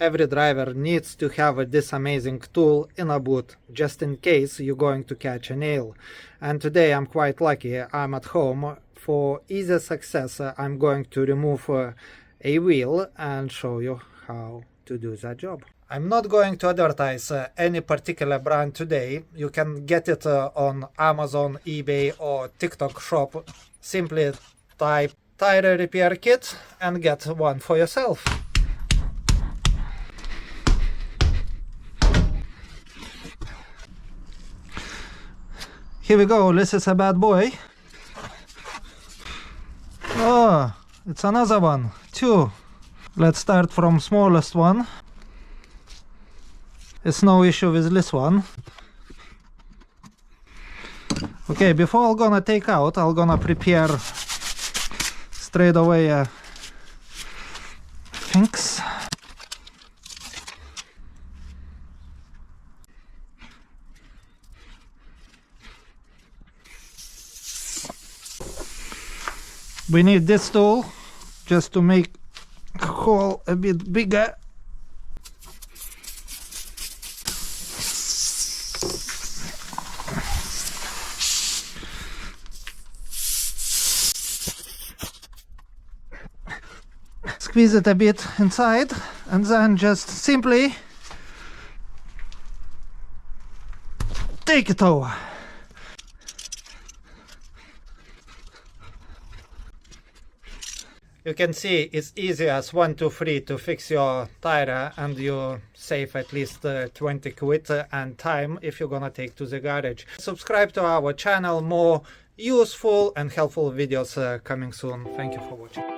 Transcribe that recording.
every driver needs to have this amazing tool in a boot, just in case you're going to catch a nail. And today I'm quite lucky, I'm at home. For easy success, I'm going to remove a wheel and show you how to do that job. I'm not going to advertise any particular brand today. You can get it on Amazon, eBay or TikTok shop. Simply type tire repair kit and get one for yourself. Here we go, this is a bad boy. Oh, it's another one, two. Let's start from smallest one. It's no issue with this one. Okay, before I'm gonna take out, I'm gonna prepare straight away things. We need this tool just to make the hole a bit bigger. Squeeze it a bit inside and then just simply take it over. You can see it's easy as 1, 2, 3 to fix your tire, and you save at least 20 quid and time if you're gonna take to the garage. Subscribe to our channel, more useful and helpful videos coming soon. Thank you for watching.